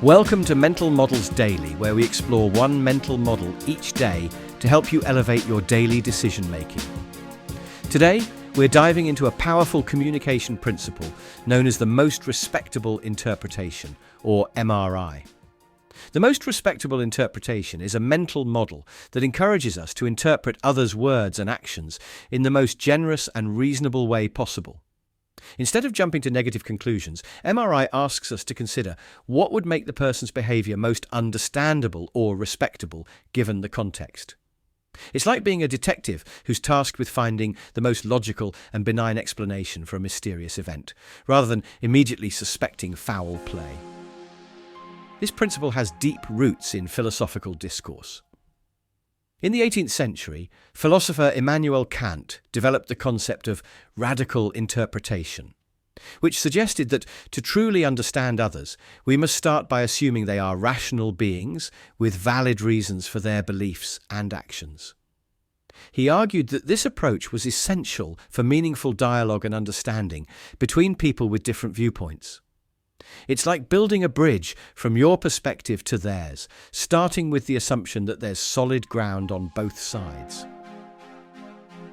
Welcome to Mental Models Daily, where we explore one mental model each day to help you elevate your daily decision-making. Today, we're diving into a powerful communication principle known as the Most Respectable Interpretation, or MRI. The Most Respectable Interpretation is a mental model that encourages us to interpret others' words and actions in the most generous and reasonable way possible. Instead of jumping to negative conclusions, MRI asks us to consider what would make the person's behaviour most understandable or respectable given the context. It's like being a detective who's tasked with finding the most logical and benign explanation for a mysterious event, rather than immediately suspecting foul play. This principle has deep roots in philosophical discourse. In the 18th century, philosopher Immanuel Kant developed the concept of radical interpretation, which suggested that to truly understand others, we must start by assuming they are rational beings with valid reasons for their beliefs and actions. He argued that this approach was essential for meaningful dialogue and understanding between people with different viewpoints. It's like building a bridge from your perspective to theirs, starting with the assumption that there's solid ground on both sides.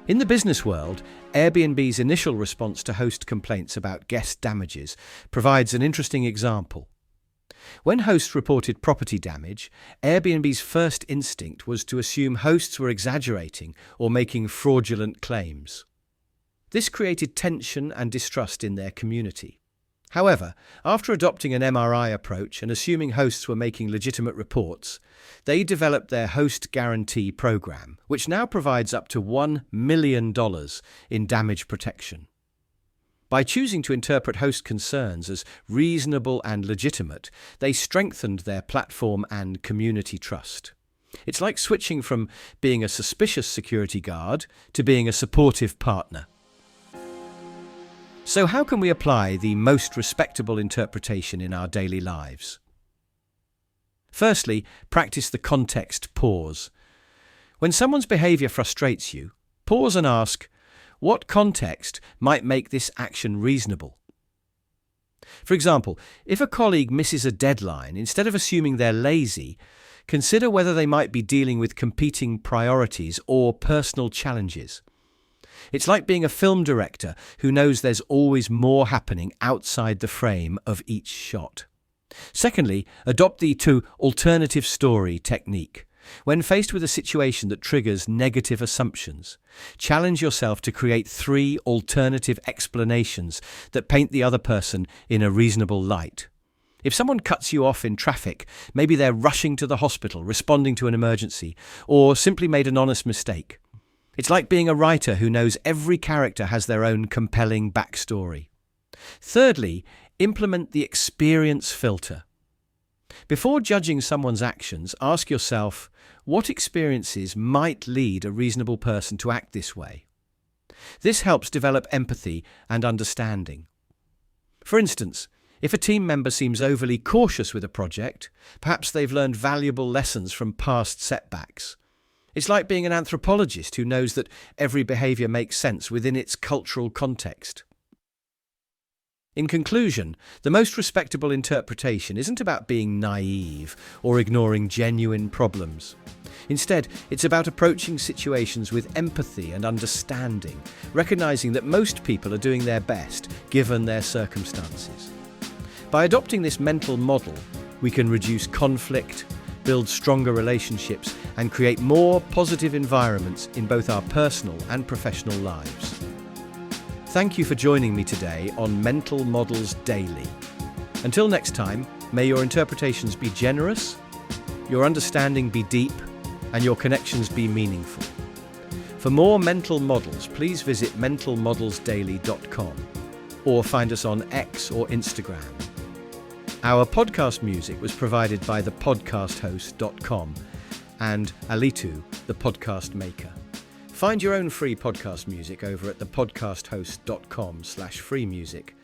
In the business world, Airbnb's initial response to host complaints about guest damages provides an interesting example. When hosts reported property damage, Airbnb's first instinct was to assume hosts were exaggerating or making fraudulent claims. This created tension and distrust in their community. However, after adopting an MRI approach and assuming hosts were making legitimate reports, they developed their Host Guarantee program, which now provides up to $1 million in damage protection. By choosing to interpret host concerns as reasonable and legitimate, they strengthened their platform and community trust. It's like switching from being a suspicious security guard to being a supportive partner. So how can we apply the most respectable interpretation in our daily lives? Firstly, practice the context pause. When someone's behaviour frustrates you, pause and ask, what context might make this action reasonable? For example, if a colleague misses a deadline, instead of assuming they're lazy, consider whether they might be dealing with competing priorities or personal challenges. It's like being a film director who knows there's always more happening outside the frame of each shot. Secondly, adopt the alternative story technique. When faced with a situation that triggers negative assumptions, challenge yourself to create 3 alternative explanations that paint the other person in a reasonable light. If someone cuts you off in traffic, maybe they're rushing to the hospital, responding to an emergency, or simply made an honest mistake. It's like being a writer who knows every character has their own compelling backstory. Thirdly, implement the experience filter. Before judging someone's actions, ask yourself, what experiences might lead a reasonable person to act this way? This helps develop empathy and understanding. For instance, if a team member seems overly cautious with a project, perhaps they've learned valuable lessons from past setbacks. It's like being an anthropologist who knows that every behaviour makes sense within its cultural context. In conclusion, the most respectable interpretation isn't about being naive or ignoring genuine problems. Instead, it's about approaching situations with empathy and understanding, recognising that most people are doing their best given their circumstances. By adopting this mental model, we can reduce conflict, build stronger relationships, and create more positive environments in both our personal and professional lives. Thank you for joining me today on Mental Models Daily. Until next time, may your interpretations be generous, your understanding be deep, and your connections be meaningful. For more mental models, please visit mentalmodelsdaily.com or find us on X or Instagram. Our podcast music was provided by the podcasthost.com and Alitu, the podcast maker. Find your own free podcast music over at thepodcasthost.com/free music